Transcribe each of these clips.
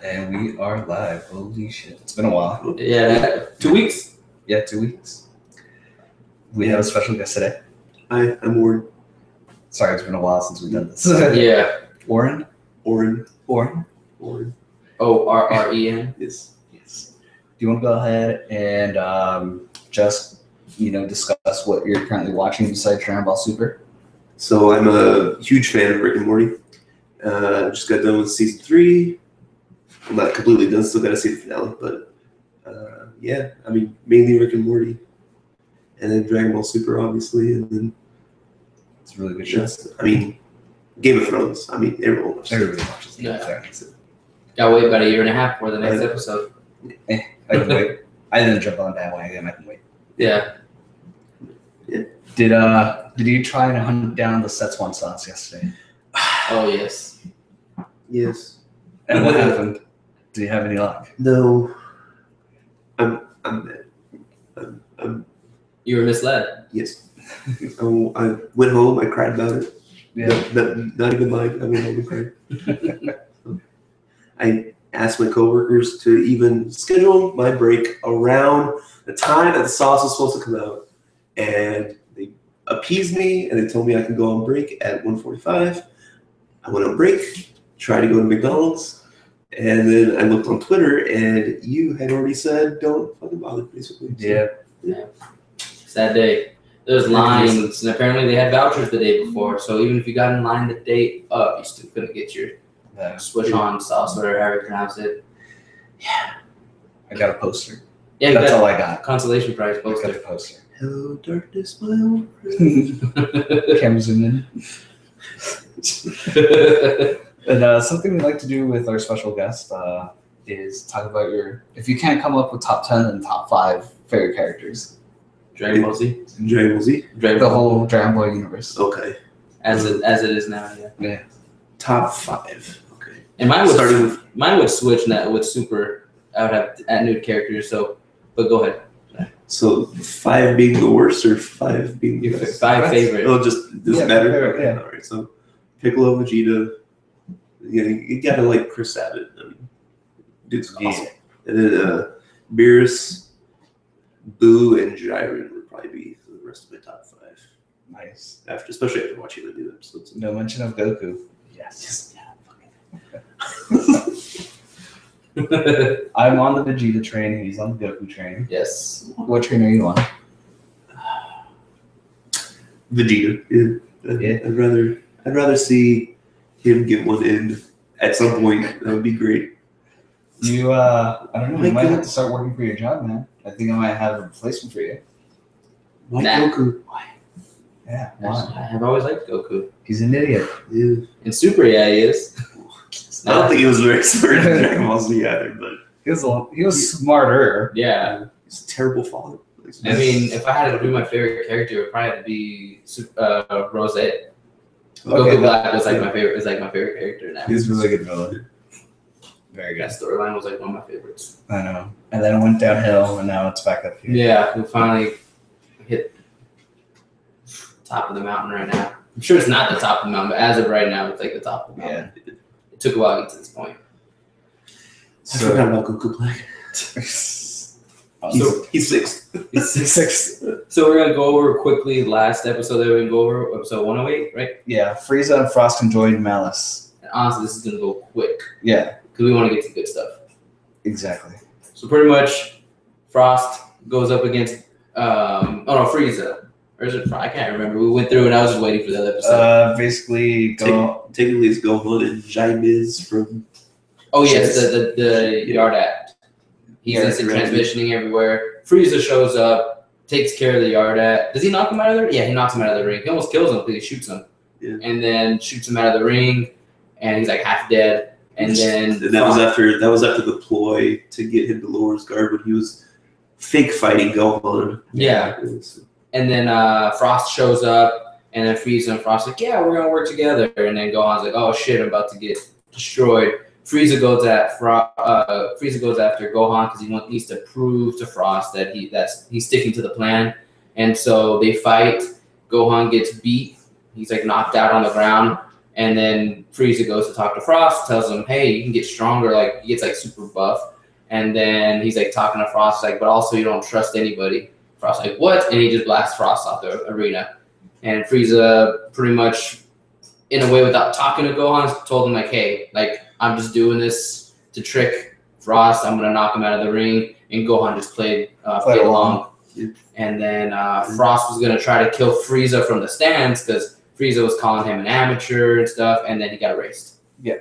And we are live. Holy shit. It's been a while. Yeah, 2 weeks? Yeah, 2 weeks. We have a special guest today. Hi, I'm Orren. Sorry, it's been a while since we've done this. Yeah. Orren? Orren. Orren. Orren. Yes. Do you want to go ahead and just, discuss what you're currently watching besides Dragon Ball Super? So I'm a huge fan of Rick and Morty. Just got done with season 3. I'm not completely done, still got to see the finale, but mainly Rick and Morty. And then Dragon Ball Super, obviously, and then It's a really good show. Game of Thrones. Everyone watches it. Everybody watches Game of Yeah. Thrones. Gotta wait about a year and a half for the next episode. I can wait. I didn't jump on that bandwagon. I can wait. Yeah. Did you try and hunt down the Szechuan sauce yesterday? Oh, yes. Yes. And what happened? Do you have any luck? No. I'm mad. I'm You were misled. yes. I went home, I cried about it. Yeah. Not even lying. I went home and cried. I asked my coworkers to even schedule my break around the time that the sauce was supposed to come out, and they appeased me and they told me I could go on break at 1:45. I went on break, tried to go to McDonald's, and then I looked on Twitter and you had already said don't fucking bother, basically. Yeah. Sad day. There's lines, and apparently they had vouchers the day before, so even if you got in line the day up, you still couldn't get your Szechuan sauce, whatever however you pronounce it. I got a poster. Yeah, That's all I got. Consolation prize I got poster. the poster. Hello, darkness, my old friend. Camera zoom in. And something we like to do with our special guest is talk about if you can't come up with top 10 and top 5 favorite characters. Dragon Ball Z. Dragon Ball Z? The whole Dragon Ball universe. Okay. As it is now, yeah. Yeah. Top 5. Okay. And mine would Starting with mine would switch now with Super. I would have add new characters. But go ahead. so 5 being the worst or 5 being the Your best? 5 favorite. It'll just doesn't matter. favorite, yeah. All right. So Piccolo, Vegeta. You gotta like Chris Sabat. Dude's awesome. And then Beerus, Boo, and Jiren would probably be the rest of my top 5. Nice. Especially after watching the new episodes. No mention of Goku. Yes. I'm on the Vegeta train. He's on the Goku train. Yes. What train are you on? Vegeta. Yeah. I'd rather see him get one in at some point. That would be great. You, I don't know. You might have to start working for your job, man. I think I might have a replacement for you. Why Nah. Goku? Yeah. Why? I've always liked Goku. He's an idiot. Yeah. In Super, yeah, he is. I don't think he was very smart in Dragon Ball Z either, but He was smarter. Yeah. he's a terrible father. I mean, if I had to do my favorite character, it would probably have to be Rose. Goku Black was like my favorite. Is like my favorite character now. He's a really good villain. Very good. That storyline was like one of my favorites. I know. And then it went downhill, and now it's back up here. Yeah, we finally hit top of the mountain right now. I'm sure it's not the top of the mountain, but as of right now, it's like the top of the mountain. Yeah. It took a while to get to this point. I forgot about Goku Black. He's 6. He's 6. So we're gonna go over quickly last episode that we're gonna go over, episode 108, right? Yeah, Frieza and Frost can join Malice. And honestly, this is gonna go quick Yeah, because we want to get to the good stuff. exactly. So pretty much, Frost goes up against Frieza. Or is it? I can't remember. We went through and I was just waiting for that episode. Basically, Technically, it's Gohan and Jaimiz from. Oh yes, the Yardat. He's Yeah, instant right. transmissioning everywhere. Frieza shows up, takes care of the Yardat. Does he knock him out of the ring? Yeah, he knocks him out of the ring. He almost kills him because he shoots him. Yeah. And then shoots him out of the ring, and he's like half dead. And then that was after the ploy to get him to lower his guard when he was fake fighting Gohan. Yeah. And then Frost shows up, and then Frieza and Frost are like, yeah, we're gonna work together. And then Gohan's like, oh shit, I'm about to get destroyed. Frieza goes after Gohan because he needs to prove to Frost that he's sticking to the plan. And so they fight. Gohan gets beat. He's like knocked out on the ground, And then Frieza goes to talk to Frost, tells him, hey, you can get stronger. Like, he gets like super buff. And then he's like talking to Frost, like, but also you don't trust anybody. Frost's like, what? And he just blasts Frost off the arena. And Frieza pretty much, in a way, without talking to Gohan, told him like, hey, like, I'm just doing this to trick Frost. I'm gonna knock him out of the ring. And Gohan just played along. And then Frost was gonna try to kill Frieza from the stands because Frieza was calling him an amateur and stuff, and then he got erased. Yeah.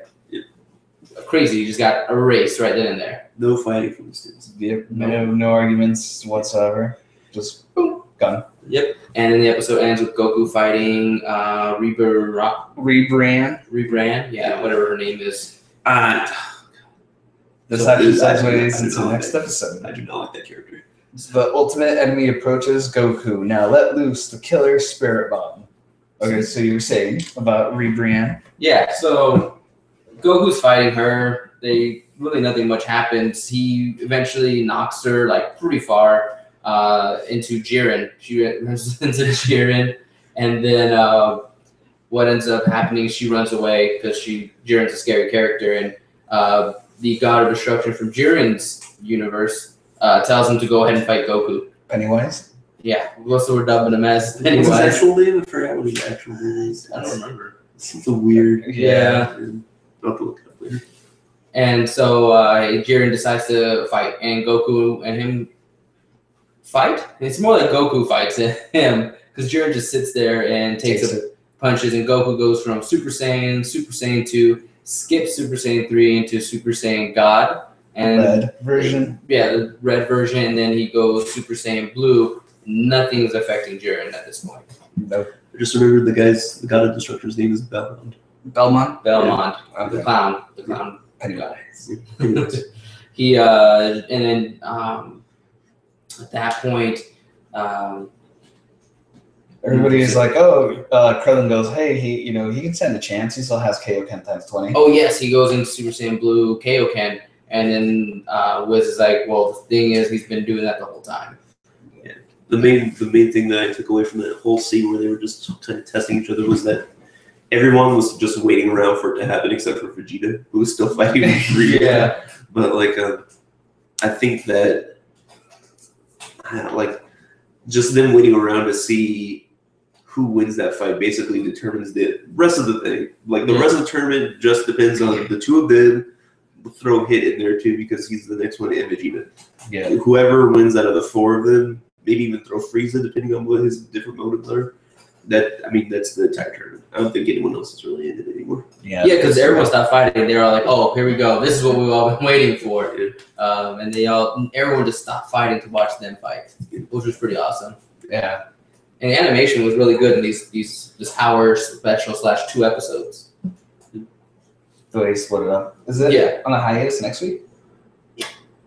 Crazy, he just got erased right then and there. No fighting from the stands. Yep. No arguments whatsoever. Just boom, gone. Yep. And then the episode ends with Goku fighting Rebran. Yeah, whatever her name is. That's actually segues into the next episode. I do not like that character. The ultimate enemy approaches Goku. Now let loose the killer spirit bomb. Okay, so you were saying about Rebran. Yeah, so Goku's fighting her. Really nothing much happens. He eventually knocks her like pretty far into Jiren. She runs into Jiren, and then what ends up happening is she runs away because Jiren's a scary character, and the God of Destruction from Jiren's universe tells him to go ahead and fight Goku. Pennywise? Yeah, so we're dubbing him as Pennywise. Pennywise. What's his actual name? I forgot what his actual name is. I don't remember. It's a weird. Yeah. I'll have to look it up later. And so Jiren decides to fight, and Goku and him fight? It's more like Goku fights him, because Jiren just sits there and takes punches, and Goku goes from Super Saiyan 2, skips Super Saiyan 3 into Super Saiyan God. And red version. Yeah, the red version, and then he goes Super Saiyan Blue. Nothing's affecting Jiren at this point. Nope. I just remembered the God of Destruction's name is Belmont. Belmont? Belmont. Yeah. Okay. The clown. Pennywise. He and then at that point, everybody is like, oh, Krillin goes, hey, he can stand a chance. He still has Kaioken times 20. Oh yes, he goes into Super Saiyan Blue Kaioken, and then Wiz is like, well, the thing is, he's been doing that the whole time. Yeah. The main thing that I took away from that whole scene where they were just kind of testing each other was that everyone was just waiting around for it to happen except for Vegeta, who was still fighting with Frieza. Yeah. But I think that just them waiting around to see who wins that fight basically determines the rest of the thing. Like the rest of the tournament just depends on the two of them. Throw Hit in there too because he's the next one and Vegeta. Yeah. Whoever wins out of the four of them, maybe even throw Frieza depending on what his different motives are. That's the entire tournament. I don't think anyone else is really in it anymore. Yeah, because everyone stopped fighting. They were all like, "Oh, here we go. This is what we've all been waiting for." And everyone just stopped fighting to watch them fight, which was pretty awesome. Yeah. And the animation was really good in this hour special / 2 episodes. The way he split it up. Is it on a hiatus next week?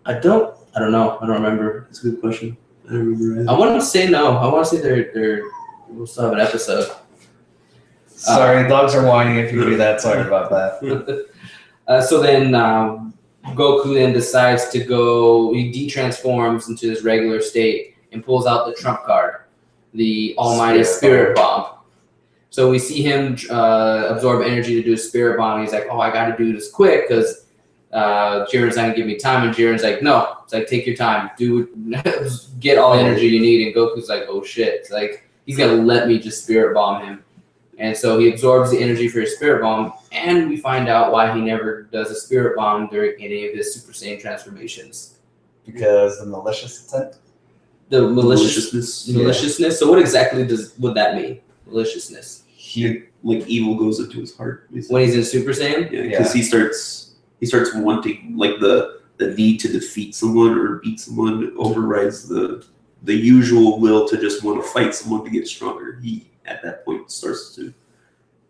I don't know. I don't remember. That's a good question. I don't remember. I want to say no. I want to say we'll still have an episode. Sorry, dogs are whining if you do that. Sorry about that. So then Goku then decides to go, he de-transforms into his regular state and pulls out the trump card, the Almighty Spirit Bomb. So we see him absorb energy to do a Spirit Bomb. He's like, oh, I got to do this quick because Jiren's not going to give me time. And Jiren's like, no. It's like, take your time. Get all the energy you need. And Goku's like, oh, shit. It's like, he's going to let me just Spirit Bomb him. And so he absorbs the energy for his Spirit Bomb, and we find out why he never does a Spirit Bomb during any of his Super Saiyan transformations. Because the malicious intent? The maliciousness. Maliciousness? So what exactly would that mean? Maliciousness? Like evil goes into his heart. Basically. When he's in Super Saiyan? Yeah, because he starts wanting, like the need to defeat someone or beat someone overrides the usual will to just want to fight someone to get stronger. He, at that point, starts to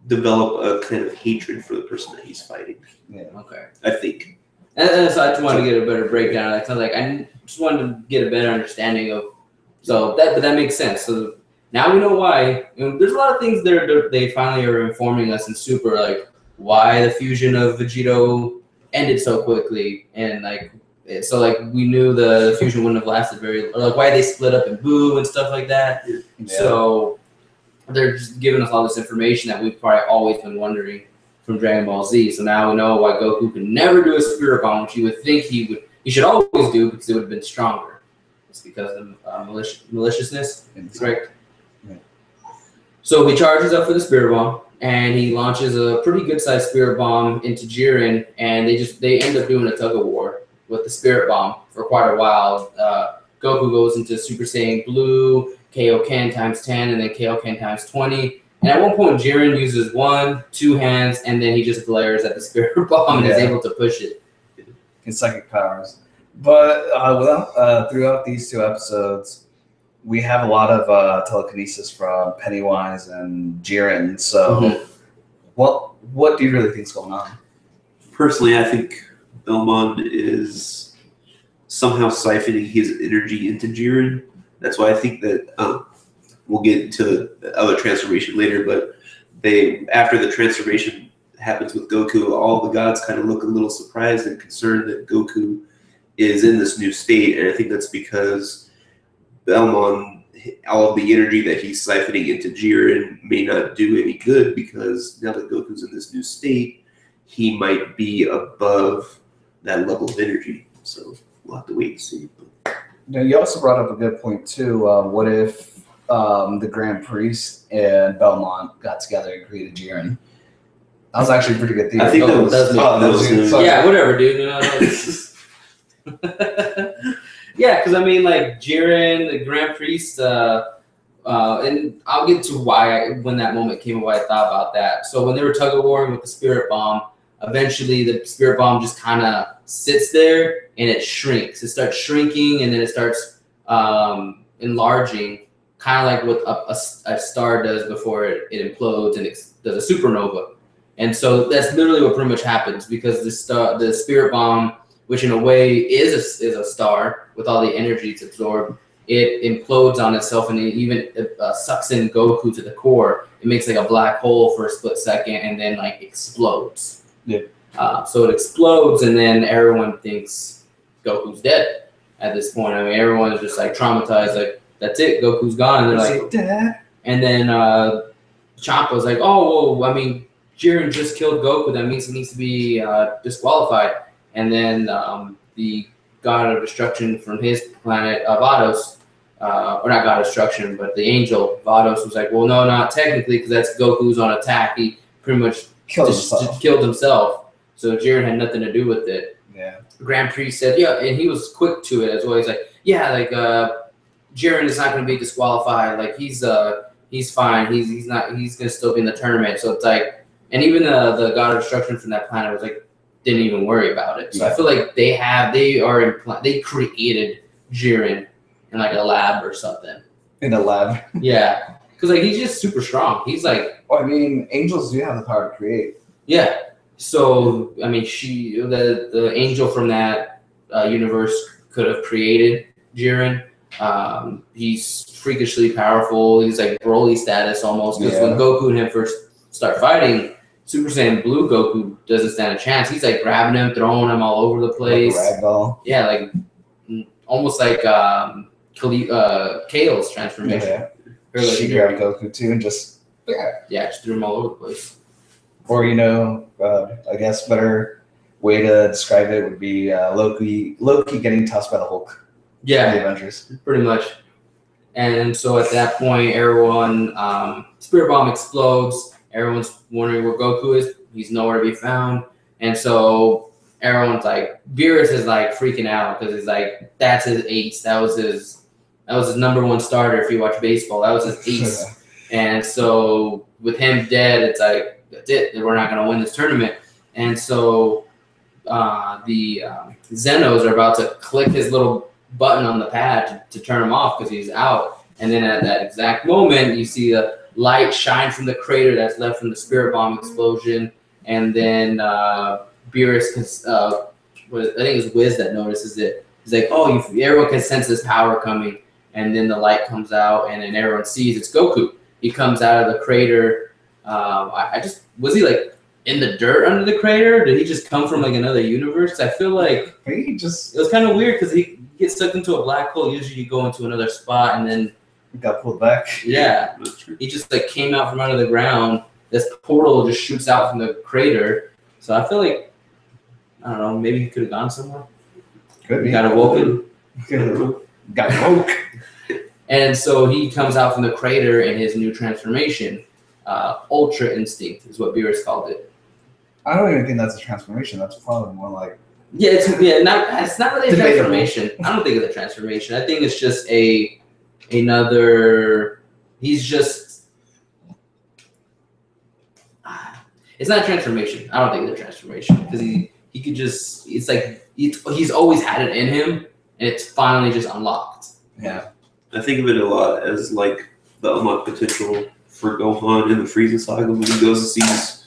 develop a kind of hatred for the person that he's fighting. Yeah. Okay. I think. And so I just wanted to get a better breakdown. I just wanted to get a better understanding of. So that makes sense. So now we know why. There's a lot of things they finally are informing us in Super, like why the fusion of Vegito ended so quickly, and we knew the fusion wouldn't have lasted or like why they split up in Boo and stuff like that. Yeah. So they're just giving us all this information that we've probably always been wondering. from Dragon Ball Z. So now we know why Goku could never do a Spirit Bomb, which you would think he should always do because it would have been stronger. It's because of maliciousness, correct? Right. So he charges up for the Spirit Bomb, and he launches a pretty good-sized Spirit Bomb into Jiren, and they end up doing a tug-of-war with the Spirit Bomb for quite a while. Goku goes into Super Saiyan Blue, Kaioken times 10, and then Kaioken times 20. And at one point, Jiren uses 1, 2 hands, and then he just glares at the Spirit Bomb and is able to push it. His psychic powers. But throughout these 2 episodes, we have a lot of telekinesis from Pennywise and Jiren. So, what do you really think is going on? Personally, I think Belmont is somehow siphoning his energy into Jiren. That's why I think that we'll get into the other transformation later. But after the transformation happens with Goku, all the gods kind of look a little surprised and concerned that Goku is in this new state, and I think that's because Belmont, all of the energy that he's siphoning into Jiren may not do any good, because now that Goku's in this new state, he might be above that level of energy. So we'll have to wait and see. Now, you also brought up a good point too. What if the Grand Priest and Belmont got together and created Jiren? That was actually a pretty good theory. I think that was yeah, whatever, dude. Yeah, because I mean, like Jiren, the Grand Priest, and I'll get to when that moment came and why I thought about that. So when they were tug-of-warring with the Spirit Bomb, eventually the Spirit Bomb just kind of sits there and it shrinks. It starts shrinking and then it starts enlarging, kind of like what a star does before it implodes and it does a supernova. And so that's literally what pretty much happens, because the Spirit Bomb, which in a way is a star with all the energy it's absorbed, it implodes on itself and it even sucks in Goku to the core. It makes like a black hole for a split second and then like explodes. Yeah. So it explodes and then everyone thinks Goku's dead at this point. I mean, everyone's just like traumatized, like that's it, Goku's gone. And they're like, Dad. And then Champa's like, oh, well, I mean, Jiren just killed Goku. That means he needs to be disqualified. And then the god of destruction from his planet, Vados, or not god of destruction, but the angel, Vados, was like, well, no, not technically, because that's Goku's on attack. He pretty much just killed himself. So Jiren had nothing to do with it. Yeah. Grand Priest said, yeah, and he was quick to it as well. He's like, yeah, like Jiren is not going to be disqualified. Like he's fine. He's not. He's going to still be in the tournament. So it's like, and even the god of destruction from that planet was like, didn't even worry about it. So I feel like they created Jiren in like a lab or something. In a lab. Yeah, because like he's just super strong. He's like. Well, I mean, angels do have the power to create. Yeah. So I mean, the angel from that universe could have created Jiren. He's freakishly powerful. He's like Broly status almost. Because when Goku and him first start fighting, Super Saiyan Blue Goku doesn't stand a chance. He's like grabbing him, throwing him all over the place. Like a ragdoll. Yeah, like almost like Kale's transformation. Yeah. She grabbed Goku too and just just threw him all over the place. Or I guess better way to describe it would be Loki getting tossed by the Hulk. Yeah, the Avengers. Pretty much. And so at that point, everyone Spirit Bomb explodes. Everyone's wondering where Goku is. He's nowhere to be found. And so everyone's like, Beerus is like freaking out because he's like, that's his ace. That was his number one starter if you watch baseball. That was his ace. And so with him dead, it's like, that's it. We're not going to win this tournament. And so the Zenos are about to click his little button on the pad to turn him off because he's out. And then at that exact moment, you see the light shine from the crater that's left from the Spirit Bomb explosion, and then Beerus, I think it's Wiz that notices it. He's like, "Oh, everyone can sense this power coming," and then the light comes out, and then everyone sees it's Goku. He comes out of the crater. Was he like in the dirt under the crater? Did he just come from like another universe? I feel like it was kind of weird because he gets sucked into a black hole. Usually, you go into another spot and then. Got pulled back. Yeah, he just like came out from under the ground, this portal just shoots out from the crater. So I feel like, I don't know, maybe he could have gone somewhere. Could be. Got awoken. Got woke. And so he comes out from the crater in his new transformation. Ultra Instinct is what Beerus called it. I don't even think that's a transformation. That's probably more like. Yeah, it's not really a transformation. I don't think it's a transformation. I think it's just another. He's just. It's not a transformation. I don't think it's a transformation because he could just. It's like he's always had it in him, and it's finally just unlocked. Yeah, I think of it a lot as like the unlocked potential for Gohan in the Frieza saga when he goes to see his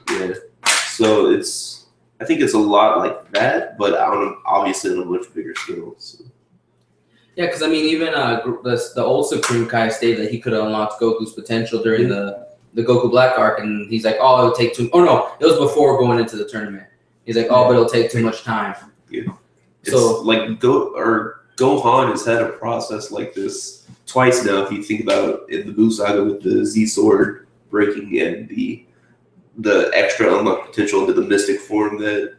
yeah. So I think it's a lot like that, but obviously on a much bigger scale. So. Yeah, because I mean, even the old Supreme Kai stated that he could have unlocked Goku's potential during the Goku Black arc, and he's like, "Oh, it'll take too." Oh no, it was before going into the tournament. He's like, "Oh, but it'll take too much time." Yeah. So it's like Gohan has had a process like this twice now. If you think about in the Buu saga with the Z Sword breaking and the extra unlocked potential into the mystic form that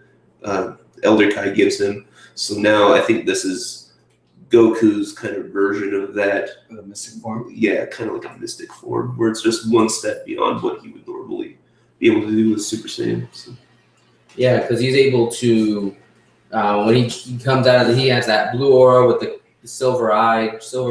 Elder Kai gives him. So now I think this is Goku's kind of version of that. The mystic form? Yeah, kind of like a mystic form, where it's just one step beyond what he would normally be able to do with Super Saiyan. So. Yeah, because he's able to, when he comes out of he has that blue aura with the silver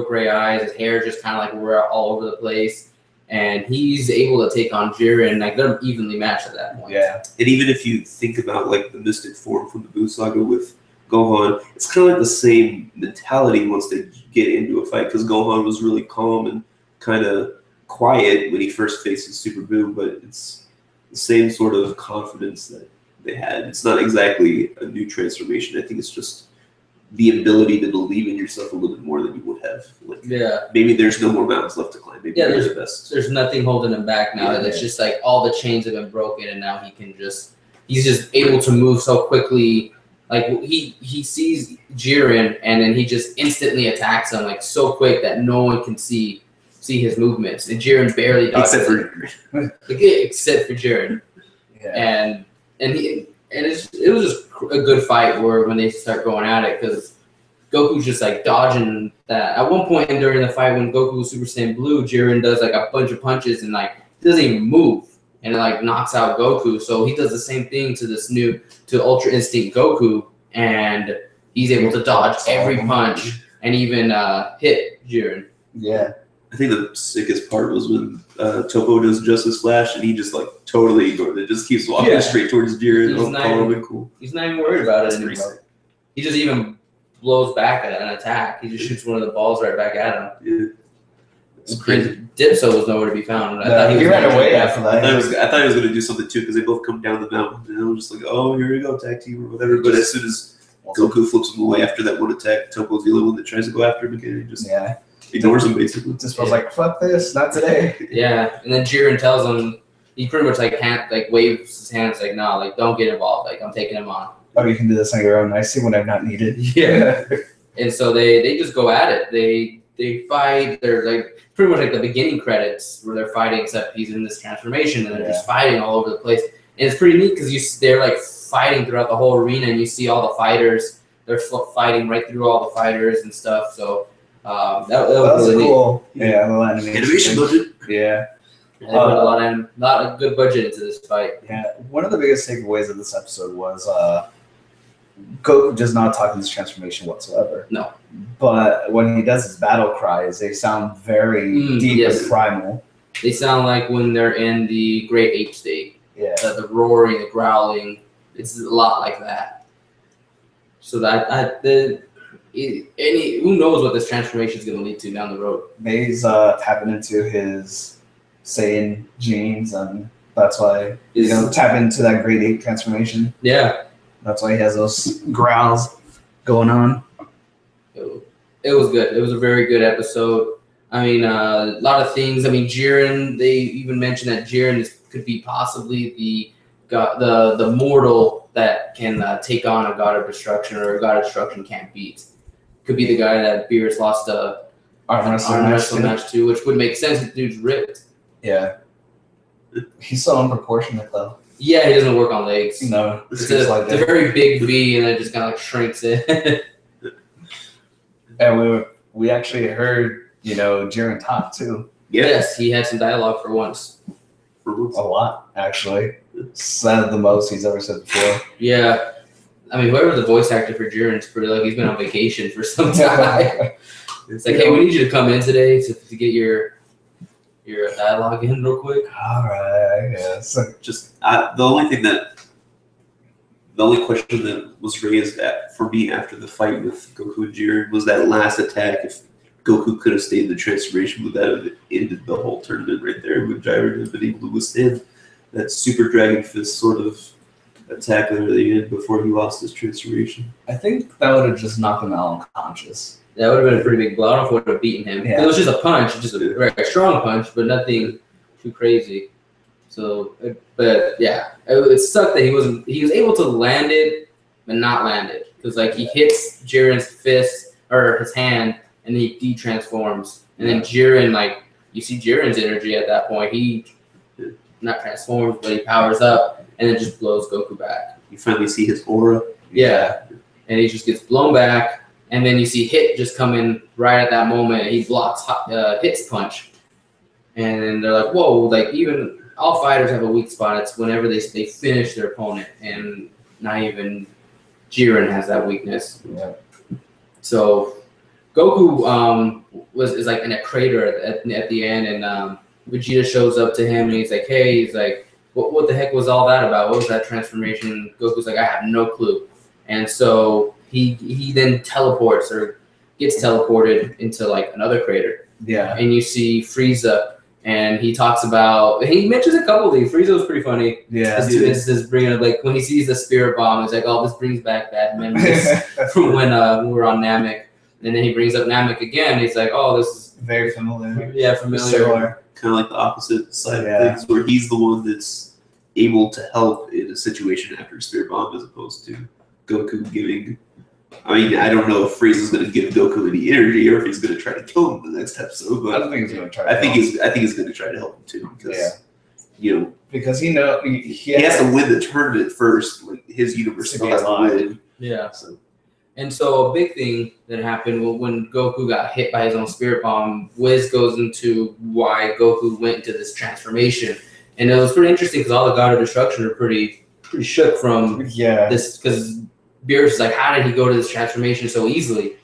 gray eyes, his hair just kind of like all over the place. And he's able to take on Jiren, like they're evenly matched at that point. Yeah. And even if you think about like the mystic form from the Buu saga with Gohan, it's kind of like the same mentality once they get into a fight, because Gohan was really calm and kind of quiet when he first faces Super Buu, but it's the same sort of confidence that they had. It's not exactly a new transformation. I think it's just the ability to believe in yourself a little bit more than you would have. Like, yeah. Maybe there's no more mountains left to climb. Maybe there's the best. There's nothing holding him back now. It's just like all the chains have been broken, and now he's just able to move so quickly. Like he sees Jiren, and then he just instantly attacks him like so quick that no one can see his movements. And Jiren barely dodges except for Jiren. Yeah. It was just a good fight when they start going at it, because Goku's just like dodging that. At one point during the fight when Goku was Super Saiyan Blue, Jiren does like a bunch of punches and like doesn't even move, and it like knocks out Goku. So he does the same thing to Ultra Instinct Goku, and he's able to dodge every punch and even hit Jiren. Yeah. I think the sickest part was when Toppo does Justice Flash and he just like totally ignored it. Just keeps walking straight towards Jiren. Cool. He's not even worried about That's it anymore. He just even blows back at an attack. He just shoots one of the balls right back at him. Yeah. It's crazy. Dipso was nowhere to be found. I thought he ran away after that. I thought he was going to do something too, because they both come down the mountain. And I was just like, oh, here we go, tag team or whatever. But as soon as Goku flips him away after that one attack, Toppo's the only one that tries to go after him again. He just ignores him basically. Just was like, fuck this, not today. Yeah, and then Jiren tells him, he pretty much like waves his hands like, no, like don't get involved. Like I'm taking him on. Oh, you can do this on your own. I see when I'm not needed. Yeah. And so they just go at it. They fight. They're like pretty much like the beginning credits where they're fighting, except he's in this transformation and they're just fighting all over the place. And it's pretty neat because they're like fighting throughout the whole arena, and you see all the fighters. They're fighting right through all the fighters and stuff. So that was really cool. Neat. Yeah, the animation budget. Yeah. They put a lot of good budget into this fight. Yeah. One of the biggest takeaways of this episode was Goku does not talk in this transformation whatsoever. No. But when he does his battle cries, they sound very deep and primal. They sound like when they're in the Great Ape state. Yeah. The roaring, the growling. It's a lot like that. So who knows what this transformation is going to lead to down the road. Maybe he's tapping into his Saiyan genes, and that's why he's going to tap into that Great Ape transformation. Yeah. That's why he has those growls going on. It was good. It was a very good episode. I mean, a lot of things. I mean, Jiren, they even mentioned that Jiren could be possibly the mortal that can take on a god of destruction, or a god of destruction can't beat. Could be the guy that Beerus lost a arm wrestling match to, which would make sense if the dude's ripped. Yeah. He's so unproportionate though. Yeah, he doesn't work on legs. No, It's a very big V, and then it just kind of like shrinks it. And we actually heard, Jiren talk too. Yes, he had some dialogue for once. A lot, actually. Said the most he's ever said before. Yeah. I mean, whoever the voice actor for Jiren's pretty like he's been on vacation for some time. It's like, hey, we need you to come in today to get your dialogue in real quick. All right, I guess. Just the only question that was raised for me after the fight with Goku and Jiren was that last attack. If Goku could have stayed in the transformation, would that have ended the whole tournament right there? Would Jiren have been able to withstand that Super Dragon Fist sort of attack at the end before he lost his transformation? I think that would have just knocked him out unconscious. That would have been a pretty big blow. I don't know if it would have beaten him. Yeah. It was just a punch, just a very strong punch, but nothing too crazy. So, but yeah, it sucked that he was able to land it, but not land it. Because like he hits Jiren's fist or his hand, and then he de-transforms. And then Jiren, like, you see Jiren's energy at that point. He not transforms, but he powers up, and then just blows Goku back. You finally see his aura. Yeah. And he just gets blown back. And then you see Hit just come in right at that moment. He blocks Hit's punch. And then they're like, whoa, like even all fighters have a weak spot. It's whenever they finish their opponent. And not even Jiren has that weakness. Yeah. So Goku is like in a crater at the end. And Vegeta shows up to him and he's like, hey, he's like, what the heck was all that about? What was that transformation? Goku's like, I have no clue. And so he then teleports or gets teleported into like another crater. Yeah. And you see Frieza, and he mentions a couple of these. Frieza was pretty funny. Yeah. It's just bringing up like when he sees the spirit bomb, he's like, oh, this brings back bad memories from when we were on Namek. And then he brings up Namek again. He's like, oh, this is very familiar. Yeah, familiar. Similar. Kind of like the opposite side of things, where he's the one that's able to help in a situation after a spirit bomb, as opposed to Goku giving. I mean, I don't know if Frieza's going to give Goku any energy or if he's going to try to kill him in the next episode. But I don't think he's going to try. I think he's going to try to help him too, because because he has to win the tournament first. Like his universe to be has to alive. win. Yeah. And so a big thing that happened when Goku got hit by his own spirit bomb, Wiz goes into why Goku went into this transformation, and it was pretty interesting because all the God of Destruction are pretty shook from this because. Beerus is like, how did he go to this transformation so easily?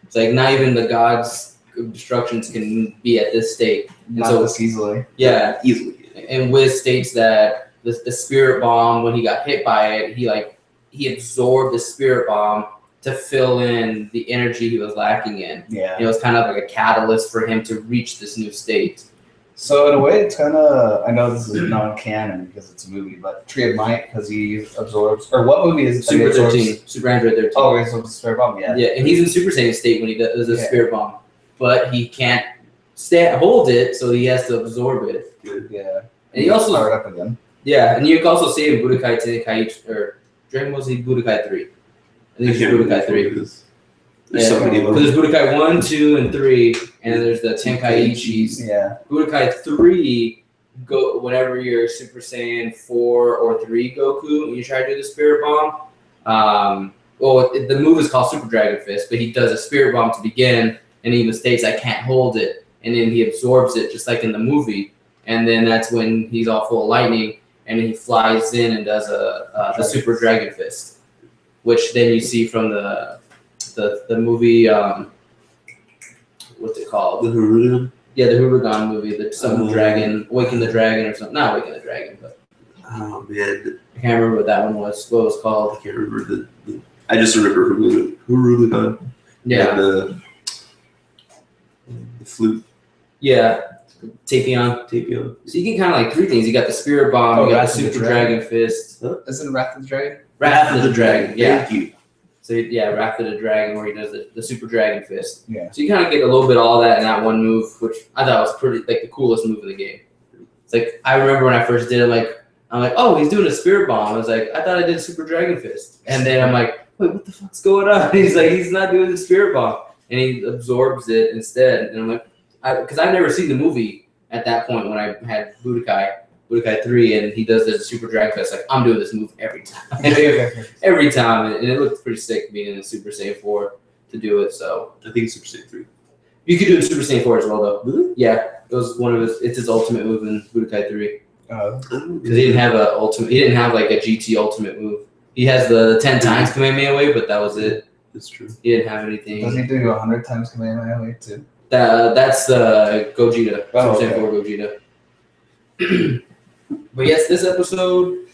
It's like not even the gods of destructions can be at this state. And not this easily. Yeah, easily. And Wiz states that the spirit bomb, when he got hit by it, he absorbed the spirit bomb to fill in the energy he was lacking in. Yeah. And it was kind of like a catalyst for him to reach this new state. So in a way, it's kind of, I know this is non-canon because it's a movie, but Tree of Might, because he absorbs, or what movie is it? Super 13, Super Android 13. Oh, he's a Spirit Bomb, yeah. Yeah, and he's in Super Saiyan state when he does a Spirit Bomb, but he can't hold it, so he has to absorb it. Yeah. And he also powered up again. Yeah, and you can also see in Budokai Tenkaichi, or Dragon Ball Z Budokai 3. I think it's Budokai 3. There's so many of them. Because there's Budokai 1, 2, and 3, and then there's the Tenkaichis. Yeah. Budokai 3, whenever you're Super Saiyan 4 or 3 Goku, and you try to do the Spirit Bomb, the move is called Super Dragon Fist, but he does a Spirit Bomb to begin, and he mistakes, I can't hold it, and then he absorbs it just like in the movie, and then that's when he's all full of lightning, and he flies in and does the Super Dragon Fist, which then you see from the movie, what's it called? The Harugan? Yeah, the Harugan movie, the some dragon, Awaken the Dragon or something. Not Awaken the Dragon, but oh man, I can't remember what that one was. What it was called? I can't remember I just remember Harugan. Yeah. And, the flute. Yeah. Tapion. So you can kind of like three things. You got the Spirit Bomb, you got the Super Dragon Fist. Isn't Wrath of the Dragon? Wrath of the Dragon, yeah. Thank you. So yeah, Wrath of the Dragon, where he does the Super Dragon Fist. Yeah. So you kind of get a little bit of all that in that one move, which I thought was pretty like the coolest move in the game. It's like I remember when I first did it, I'm like, oh, he's doing a Spirit Bomb. I was like, I thought I did Super Dragon Fist, and then I'm like, wait, what the fuck's going on? He's like, he's not doing the Spirit Bomb, and he absorbs it instead. And I'm like, because I've never seen the movie at that point when I had Budokai, Budokai 3, and he does this Super Dragon Fest. Like, I'm doing this move every time. Every time. And it looked pretty sick being in a Super Saiyan 4 to do it. So I think it's Super Saiyan 3. you could do it in Super Saiyan 4 as well, though. Really? Yeah. It was one of it's his ultimate move in Budokai 3. Because Because he didn't have he didn't have like a GT ultimate move. He has the 10 times Kamehameha wave, but that was it. That's true. He didn't have anything. Does he do 100 times Kamehameha wave too? That's Gogeta. Oh, Super Saiyan 4 Gogeta. But yes, this episode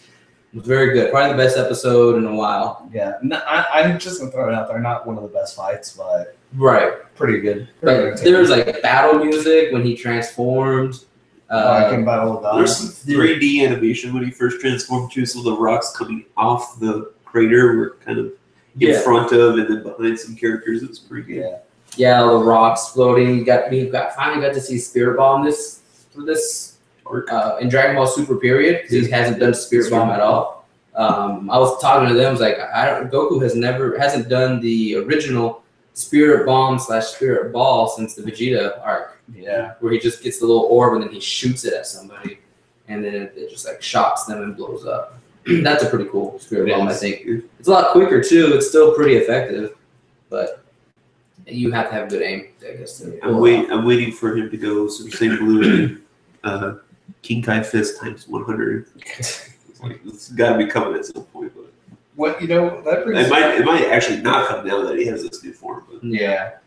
was very good. Probably the best episode in a while. Yeah, no, I'm just gonna throw it out there. Not one of the best fights, but Right. pretty good. But there was like battle music when he transformed. I can battle the There's some 3D animation when he first transformed too, so the rocks coming off the crater were kind of in front of and then behind some characters. It was pretty good. Yeah. Yeah, all the rocks floating. We finally got to see Spirit Bomb this in Dragon Ball Super period because he hasn't done Spirit Bomb at all. I was talking to them. I was like, Goku hasn't done the original Spirit Bomb / Spirit Ball since the Vegeta arc. Yeah. Where he just gets the little orb and then he shoots it at somebody, and then it just like shocks them and blows up. That's a pretty cool Spirit Bomb, I think. It's a lot quicker too. It's still pretty effective, but you have to have good aim, I guess. I'm waiting for him to go Super Saiyan Blue and King Kai Fist times 100. It's got to be coming at some point, but What that brings it might actually not come now that he has this new form. But. Yeah.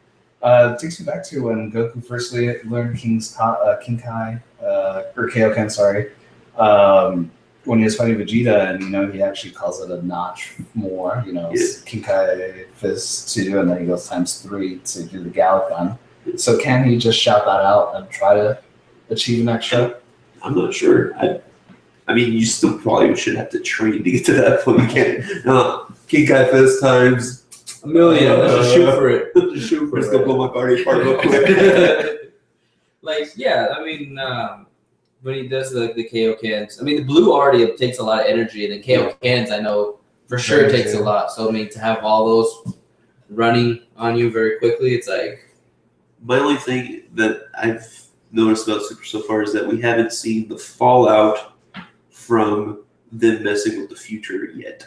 It takes me back to when Goku first learned King Kai, or Kaioken, sorry. When he was fighting Vegeta, and he actually calls it a notch more. King Kai Fist 2, and then he goes times 3 to do the Gallic Gun. So can he just shout that out and try to achieve an extra? I'm not sure. I mean, you still probably should have to train to get to that point. You can't. King Kai Fist times a million. Let's just shoot for it. Just shoot for it. Just go blow my party apart real quick. When he does the Kaioken, I mean, the blue already takes a lot of energy, and the Kaioken, I know for sure takes a lot. So, I mean, to have all those running on you very quickly, it's like... My only thing that I've noticed about Super so far is that we haven't seen the fallout from them messing with the future yet.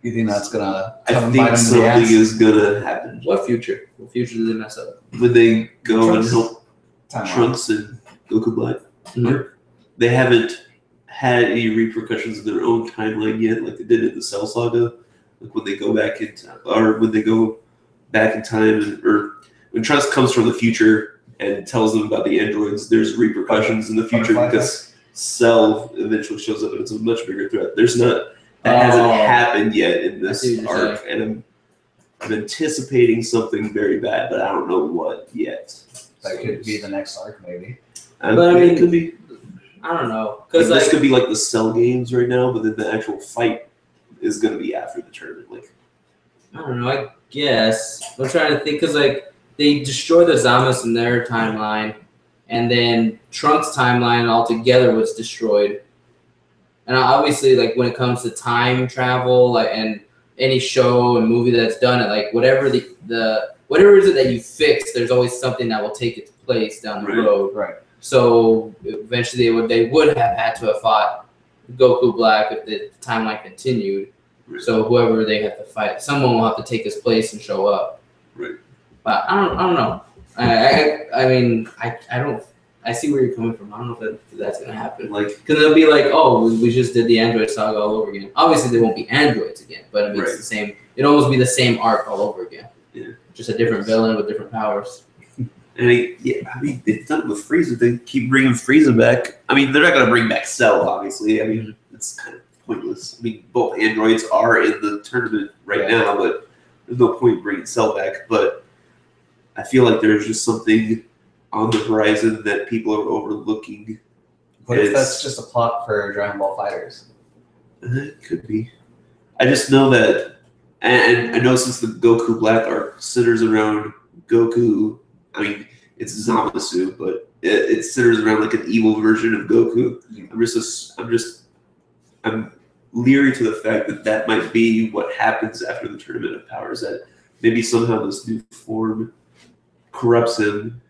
You think that's gonna? I think something is gonna happen. What future? What future did they mess up? When they go and help Timeline. Trunks and Goku Black, Mhm. they haven't had any repercussions in their own timeline yet, like they did in the Cell Saga. Like when they go back in time, or when Trunks comes from the future and tells them about the androids, there's repercussions in the future because Cell eventually shows up and it's a much bigger threat. That hasn't happened yet in this arc, and I'm anticipating something very bad, but I don't know what yet. That could be the next arc, maybe. But I mean, it could be. I don't know, Because this could be like the Cell games right now, but then the actual fight is going to be after the tournament. Like, I don't know. I guess I'm trying to think because they destroyed the Zamas in their timeline, and then Trunks' timeline altogether was destroyed. And obviously, when it comes to time travel, and any show and movie that's done it, whatever whatever is it that you fix, there's always something that will take its place down the road. Right. So eventually, they would have had to have fought Goku Black if the timeline continued. Right. So whoever they have to fight, someone will have to take his place and show up. Right. But I don't know. I mean, I don't. I see where you're coming from. I don't know if that's gonna happen. Because they'll be like, oh, we just did the Android saga all over again. Obviously, there won't be androids again, but I mean, it's the same. It'd almost be the same arc all over again. Yeah. Just a different villain with different powers. And they've done it with Frieza. They keep bringing Frieza back. I mean, they're not gonna bring back Cell, obviously. I mean, it's kind of pointless. I mean, both androids are in the tournament right now, but there's no point bringing Cell back. But I feel like there's just something on the horizon that people are overlooking. What if that's just a plot for Dragon Ball Fighters? It could be. I just know that, and I know since the Goku Black arc centers around Goku, I mean, it's Zamasu, but it centers around an evil version of Goku. I'm leery to the fact that might be what happens after the Tournament of Powers, that maybe somehow this new form corrupts him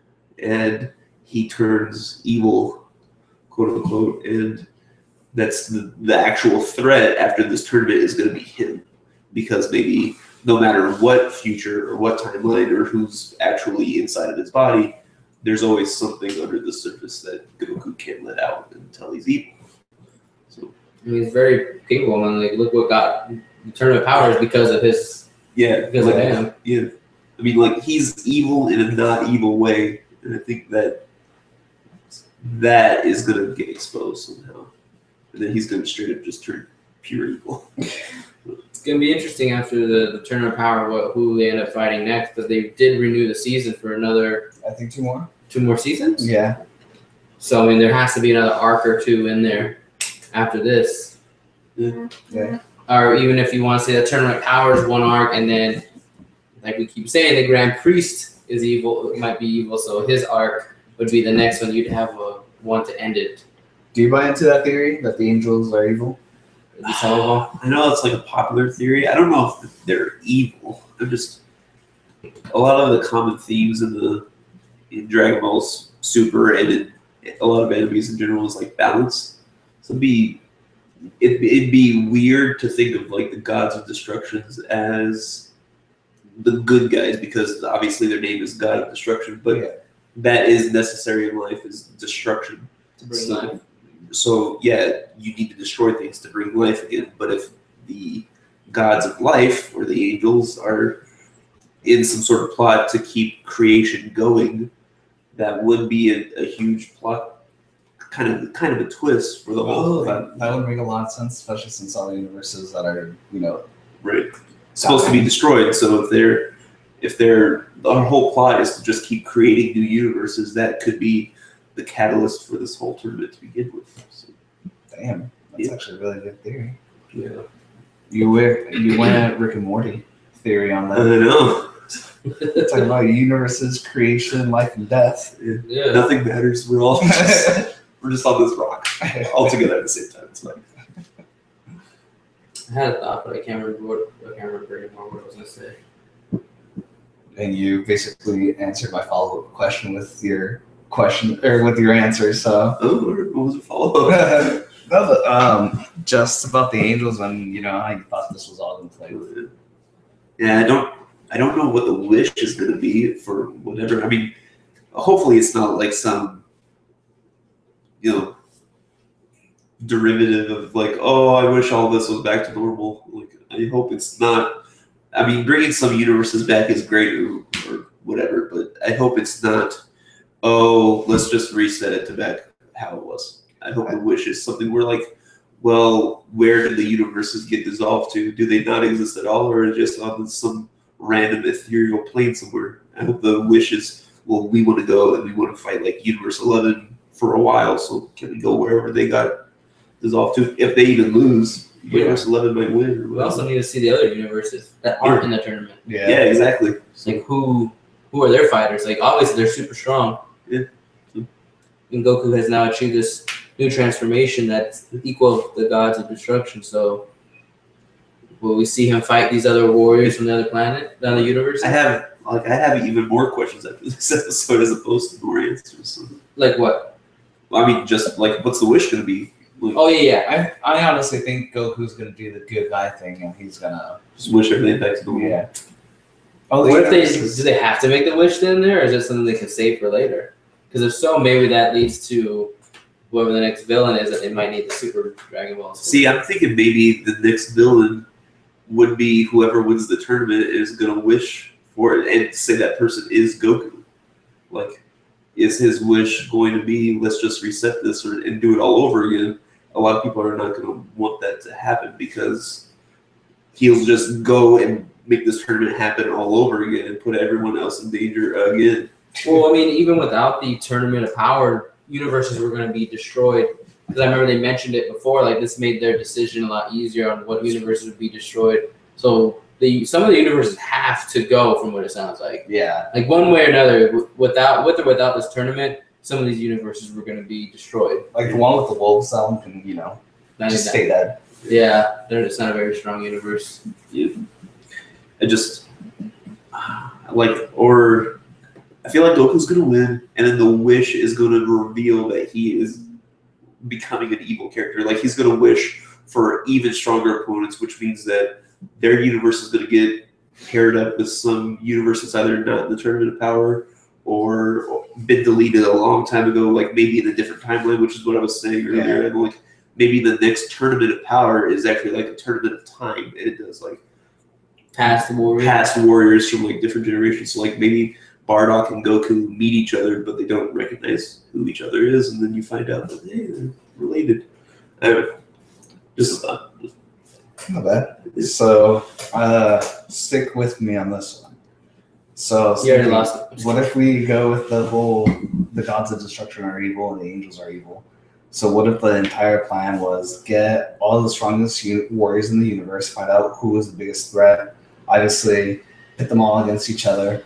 and he turns evil, quote unquote, and that's the actual threat after this tournament is going to be him, because maybe no matter what future or what timeline or who's actually inside of his body, there's always something under the surface that Goku can't let out until he's evil. So he's very capable, and like look what got the tournament powers because of his. Yeah, because of him. Yeah, I mean, like he's evil in a not evil way, and I think that is gonna get exposed somehow, and then he's gonna straight up just turn pure evil. It's gonna be interesting after the tournament power who they end up fighting next, because they did renew the season for another. I think 2 more. 2 more seasons. Yeah. So I mean, there has to be another arc or 2 in there after this. Yeah. Or even if you want to say the tournament powers 1 arc, and then, like we keep saying, the Grand Priest is evil. It might be evil, so his arc would be the next one. You'd have one to end it. Do you buy into that theory that the angels are evil? I know it's like a popular theory. I don't know if they're evil. They're just a lot of the common themes in Dragon Ball Super and in a lot of animes in general is like balance. So it'd be weird to think of like the gods of destructions as the good guys, because obviously their name is God of Destruction, but that is necessary in life, is destruction to bring life. So yeah, you need to destroy things to bring life again. But if the gods of life or the angels are in some sort of plot to keep creation going, that would be a huge plot, kind of a twist for the whole thing. That would make a lot of sense, especially since all the universes that are right supposed to be destroyed. So if our whole plot is to just keep creating new universes, that could be the catalyst for this whole tournament to begin with. So, damn, that's actually a really good theory. Yeah, you went at Rick and Morty theory on that. I know. Talking about universes, creation, life, and death. Yeah. Nothing matters. We're all we're just on this rock all together at the same time. It's like I had a thought, but I can't remember anymore what I was gonna say. And you basically answered my follow-up question with your answer. So, what was the follow-up? No, just about the angels and how you thought this was all going to play with it. Yeah, I don't know what the wish is going to be for whatever. I mean, hopefully it's not like some, derivative of like, oh, I wish all this was back to normal. Like, I hope it's not. I mean, bringing some universes back is great or whatever, but I hope it's not, oh, let's just reset it to back how it was. I hope the wish is something where like, well, where did the universes get dissolved to? Do they not exist at all, or just on some random ethereal plane somewhere? I hope the wish is, well, we want to go and we want to fight like Universe 11 for a while, so can we go wherever they got dissolved to? If they even lose, Universe 11 might win. Or we also need to see the other universes that aren't in the tournament. Yeah, exactly. Like who are their fighters? Like obviously they're super strong. Yeah. And Goku has now achieved this new transformation that's equal to the gods of destruction. So will we see him fight these other warriors from the other planet, down the universe? I have even more questions after this episode as opposed to more answers. So. Like what? Well, I mean, just like what's the wish going to be? Like, oh yeah. I honestly think Goku's gonna do the good guy thing, and he's gonna just wish everything back to the world. Yeah. What if do they have to make the wish then there, or is it something they can save for later? Because if so, maybe that leads to whoever the next villain is, that they might need the Super Dragon Ball. See, I'm thinking maybe the next villain would be whoever wins the tournament is going to wish for it and say that person is Goku. Like, is his wish going to be, let's just reset this and do it all over again? A lot of people are not going to want that to happen because he'll just go and make this tournament happen all over again and put everyone else in danger again. Well, I mean, even without the Tournament of Power, universes were going to be destroyed. Because I remember they mentioned it before, like this made their decision a lot easier on what universes would be destroyed. So some of the universes have to go, from what it sounds like. Yeah. Like one way or another, with or without this tournament, some of these universes were going to be destroyed. Like the one with the wolves, that one can, just stay dead. Yeah, it's not a very strong universe. Yeah. I just I feel like Goku's gonna win, and then the wish is gonna reveal that he is becoming an evil character. Like he's going to wish for even stronger opponents, which means that their universe is going to get paired up with some universe that's either not in the Tournament of Power or been deleted a long time ago, like maybe in a different timeline, which is what I was saying earlier. And like maybe the next Tournament of Power is actually like a Tournament of Time, and it does like past warriors from like different generations. So like maybe Bardock and Goku meet each other, but they don't recognize who each other is, and then you find out that they're related. Just not bad. So stick with me on this one. So what if we go with the gods of destruction are evil and the angels are evil? So what if the entire plan was get all the strongest warriors in the universe, find out who is the biggest threat, obviously pit them all against each other,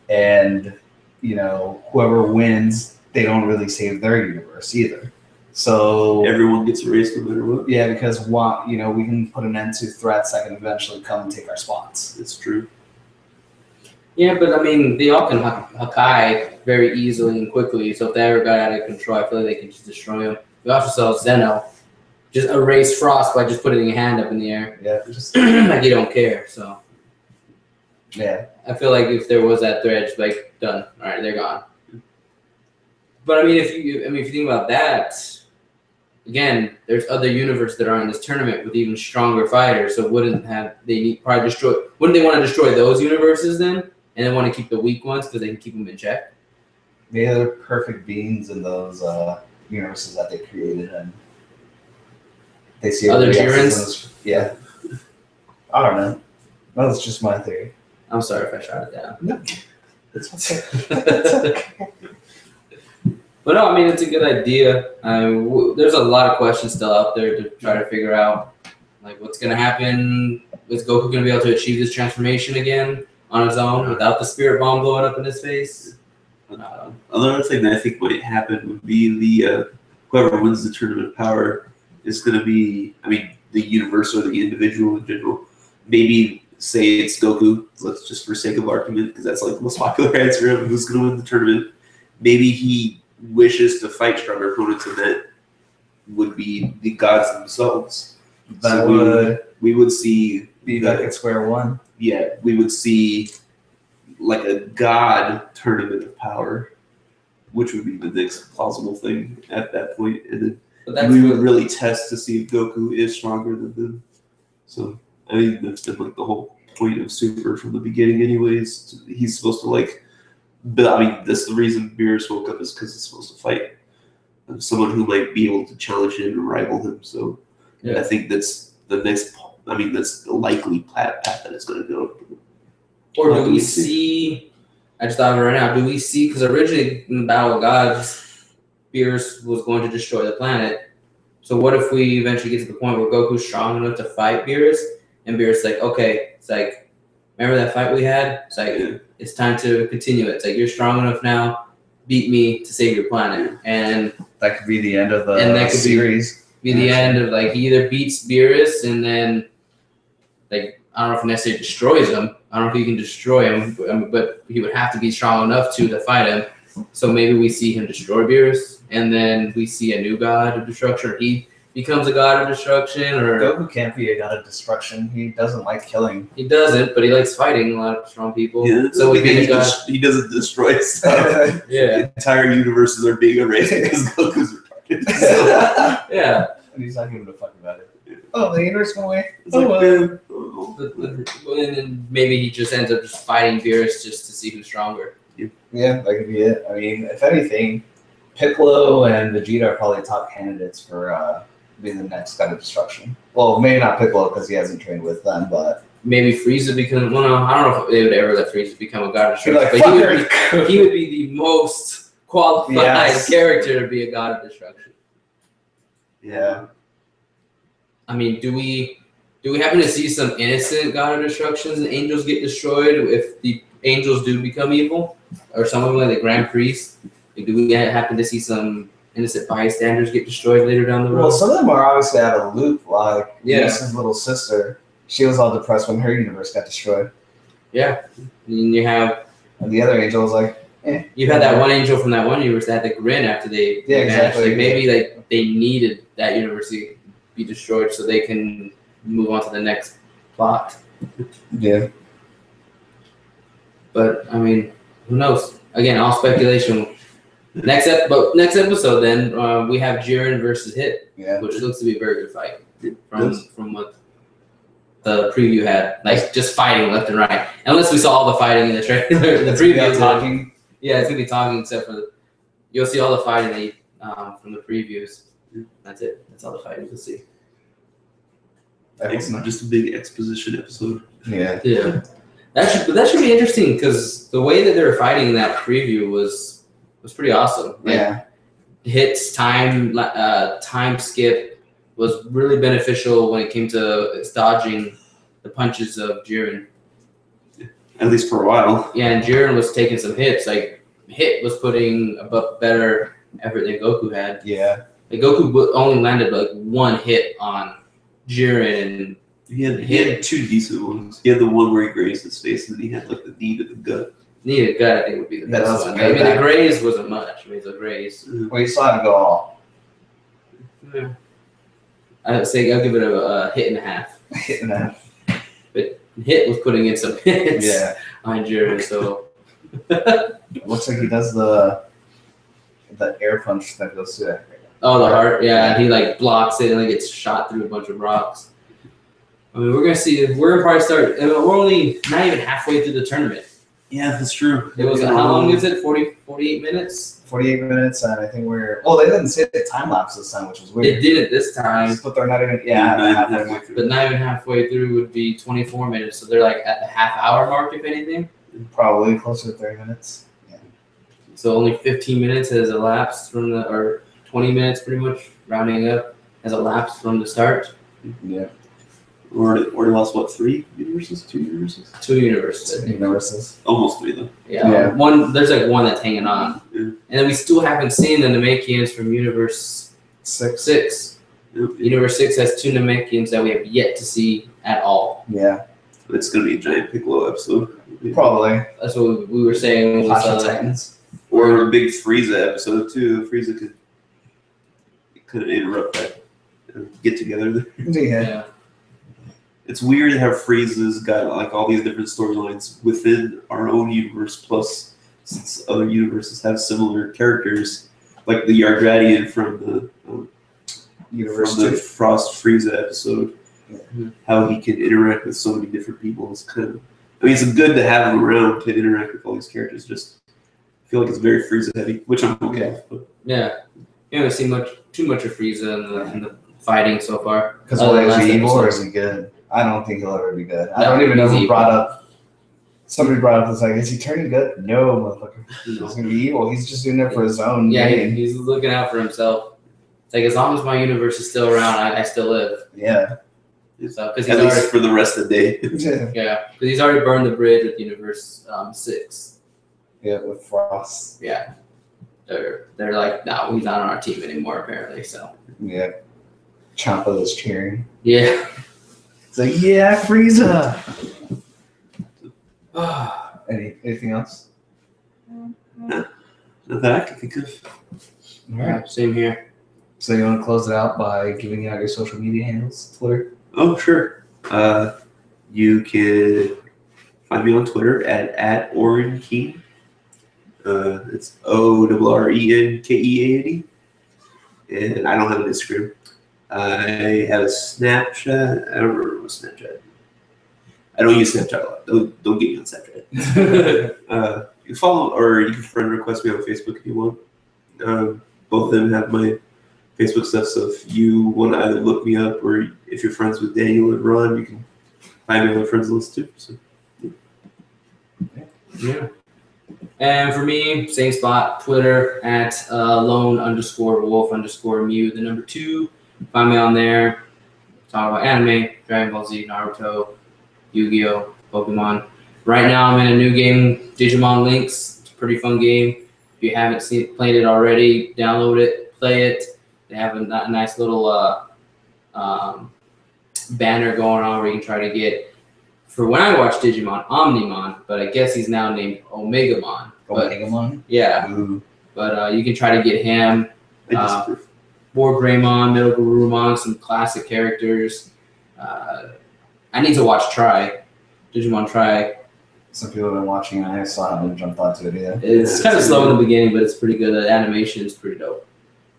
and whoever wins, they don't really save their universe either. So everyone gets erased no matter what. Yeah, because we can put an end to threats that can eventually come and take our spots. It's true. Yeah, but I mean, they all can Hakai very easily and quickly. So if they ever got out of control, I feel like they can just destroy him. We also saw Zeno just erase Frost by just putting a hand up in the air. Yeah, just like you don't care. So yeah, I feel like if there was that threat, just like done. All right, they're gone. But I mean, if you think about that, again, there's other universes that are in this tournament with even stronger fighters. So wouldn't they want to destroy those universes then? And they want to keep the weak ones because they can keep them in check. Yeah, they're perfect beings in those universes that they created, and they see other Jirens. Yeah, I don't know. That's just my theory. I'm sorry if I shot it down. No, it's okay. It's okay. But no, I mean, it's a good idea. There's a lot of questions still out there to try to figure out, like what's going to happen. Is Goku going to be able to achieve this transformation again on his own without the spirit bomb blowing up in his face? Another thing that I think might happen would be the whoever wins the Tournament of Power is going to be, the universe or the individual in general. Maybe say it's Goku. Let's just for sake of argument, because that's like the most popular answer of who's going to win the tournament. Maybe he wishes to fight stronger opponents, and that would be the gods themselves. We would see be back at square one. Yeah, we would see like a god Tournament of Power, which would be the next plausible thing at that point, and then we would really test to see if Goku is stronger than them. So that's been like the whole point of Super from the beginning, anyways. He's supposed to but that's the reason Beerus woke up is because he's supposed to fight someone who might be able to challenge him and rival him. So I think that's the next. That's the likely path that it's going to go. Or do we see? I just thought of it right now. Do we see? Because originally in the Battle of Gods, Beerus was going to destroy the planet. So what if we eventually get to the point where Goku's strong enough to fight Beerus, and Beerus is like, okay, it's like, remember that fight we had? It's like, it's time to continue it. It's like, you're strong enough now, beat me to save your planet. And that could be the end of the series. Be the end of, he either beats Beerus and then, I don't know if he necessarily destroys him. I don't know if he can destroy him, but he would have to be strong enough to fight him. So maybe we see him destroy Beerus, and then we see a new god of destruction, or he becomes a god of destruction, or Goku can't be a god of destruction. He doesn't like killing. He doesn't, but he likes fighting a lot of strong people. Yeah, so he doesn't destroy stuff. Yeah, entire universes are being erased because Goku's retarded. Yeah, and he's not giving a fuck about it. Oh, the universe went away. And then maybe he just ends up just fighting Beerus just to see who's stronger. Yeah, that could be it. If anything, Piccolo and Vegeta are probably top candidates for being the next god of destruction. Well, maybe not Piccolo because he hasn't trained with them, but maybe Frieza becomes. Well, no, I don't know if they would ever let Frieza become a god of destruction. But he would be the most qualified character to be a god of destruction. Yeah. Do we happen to see some innocent god of destructions and angels get destroyed if the angels do become evil, or some of them like the Grand Priest? Do we happen to see some innocent bystanders get destroyed later down the road? Well, some of them are obviously out of the loop. Like Lisa's little sister, she was all depressed when her universe got destroyed. Yeah, and you have the other angel was like, You had that one angel from that one universe that had the grin after they vanished. exactly. Like maybe like they needed that universe to be destroyed so they can move on to the next plot. Yeah. But I mean, who knows? Again, all speculation. Next episode, then we have Jiren versus Hit, which looks to be a very good fight from what the preview had. Like just fighting left and right. Unless we saw all the fighting in the trailer, the preview talking. Yeah, it's gonna be talking except for you'll see all the fighting from the previews. That's it. That's all the fighting you'll see. Just a big exposition episode. Yeah. That should be interesting because the way that they were fighting in that preview was pretty awesome. Like, Hit's time skip was really beneficial when it came to dodging the punches of Jiren. At least for a while. Yeah, and Jiren was taking some hits. Like Hit was putting a better effort than Goku had. Yeah. Like Goku only landed like one hit on Jiren, and he had two decent ones. He had the one where he grazed his face, and then he had like the knee to the gut. Knee to the gut, I think would be the best one. I mean, the graze wasn't much. I mean, it's a graze. Well, you still had to go all. Yeah. I'd say I'll give it a hit and a half. Hit and a half. But Hit was putting in some hits on Jiren, so. Looks like he does the air punch that goes through that. Oh, the heart, and he like blocks it and like gets shot through a bunch of rocks. I mean, we're gonna see. We're gonna probably start. We're only not even halfway through the tournament. Yeah, that's true. It was how long is it? 48 minutes. 48 minutes, and I think we're. Oh, they didn't say the time lapse this time, which was weird. They did it this time, but they're not even. halfway through. But not even halfway through would be 24 minutes. So they're like at the half-hour mark, if anything. Probably closer to 30 minutes. Yeah. So only 15 minutes has elapsed from or 20 minutes, pretty much rounding up, has elapsed from the start. Yeah. Or lost what? 3 universes? 2 universes? 2 universes. Universes. Almost 3 though. Yeah. One. There's like one that's hanging on, and then we still haven't seen the Namekians from Universe 6. Yep. Universe 6 has 2 Namekians that we have yet to see at all. Yeah. It's gonna be a giant Piccolo episode. Probably. That's what we were saying. Clash of Titans. Or a big Frieza episode too. Frieza could interrupt that get together. Yeah. It's weird how Frieza's got like all these different storylines within our own universe, plus since other universes have similar characters, like the Yardratian from the Frost Frieza episode, how he can interact with so many different people is kind of. I mean, it's good to have him around to interact with all these characters. Just I feel like it's very Frieza heavy, which I'm okay with. But. Yeah, you haven't seen too much of Frieza in the fighting so far. Because is he evil or is he good? I don't think he'll ever be good. I don't even know who brought up. Somebody brought up this like, is he turning good? No, motherfucker. He's gonna be evil. He's just doing it for his own. Yeah, gain. he's looking out for himself. It's like as long as my universe is still around, I still live. Yeah. So, at least for the rest of the day. Yeah, because he's already burned the bridge with Universe 6. Yeah, with Frost. Yeah. They're like, no, he's not on our team anymore, apparently. So. Yeah. Champa is cheering. Yeah. It's like, yeah, Frieza. Anything else? Not that I can think of. All right. Same here. So you want to close it out by giving out your social media handles, Twitter? Oh, sure. You can find me on Twitter at Orren King. It's ORRENKEAND. And I don't have an Instagram. I have a Snapchat. I don't remember what Snapchat. I don't use Snapchat a lot. Don't get me on Snapchat. You can follow or you can friend request me on Facebook if you want. Both of them have my Facebook stuff, so if you want to either look me up or if you're friends with Daniel and Ron, you can find me on my friends list too. So, yeah. And for me, same spot, Twitter at lone_wolf_mew, 2. Find me on there. Talk about anime, Dragon Ball Z, Naruto, Yu-Gi-Oh, Pokemon. Right now, I'm in a new game, Digimon Links. It's a pretty fun game. If you haven't played it already, download it, play it. They have a nice little banner going on where you can try to get for when I watched Digimon, Omnimon, but I guess he's now named Omegamon. Omegamon? Yeah. Ooh. But you can try to get him. War Greymon, Metal Garurumon, some classic characters. I need to watch Digimon Try. Some people have been watching it. I still haven't jumped onto it yet. It's kind of slow in the beginning, but it's pretty good. The animation is pretty dope.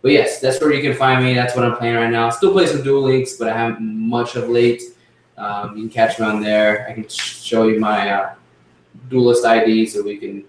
But yes, that's where you can find me. That's what I'm playing right now. Still play some Duel Links, but I haven't much of late. You can catch me on there. I can show you my Duelist ID so we can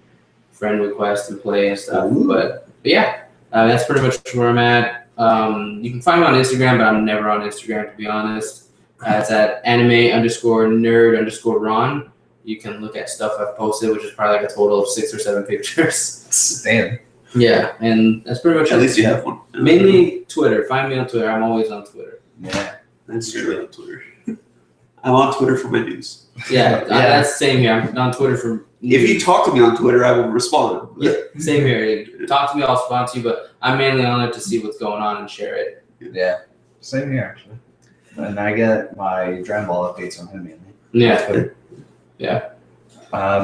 friend request and play and stuff. But yeah, that's pretty much where I'm at. You can find me on Instagram, but I'm never on Instagram, to be honest. It's at anime_nerd_Ron. You can look at stuff I've posted, which is probably like a total of 6 or 7 pictures. Damn. Yeah, and that's pretty much At least you have one. Mainly Twitter. Find me on Twitter. I'm always on Twitter. Yeah. That's true on Twitter. I'm on Twitter for my news. Yeah, that's the same here. I'm on Twitter for news. If you talk to me on Twitter, I will respond. Yeah, same here. Talk to me, I'll respond to you, but I'm mainly on there to see what's going on and share it. Yeah. Same here, actually. And I get my Dragon Ball updates on him mainly. Yeah. Yeah.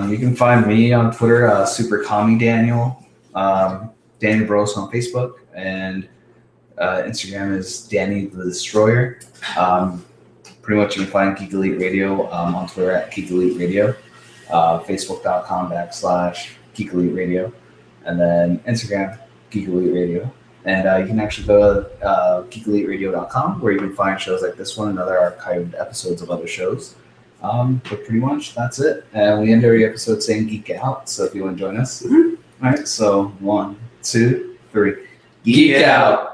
You can find me on Twitter, Super Kami Daniel, Daniel Bros on Facebook, and Instagram is Danny the Destroyer. Pretty much you can find Geek Elite Radio on Twitter at Geek Elite Radio, Facebook.com/Geek Elite Radio, and then Instagram, Geek Elite Radio. And you can actually go to geekeliteradio.com where you can find shows like this one and other archived episodes of other shows. But pretty much that's it. And we end every episode saying geek out. So if you want to join us. All right. So 1, 2, 3. Geek out.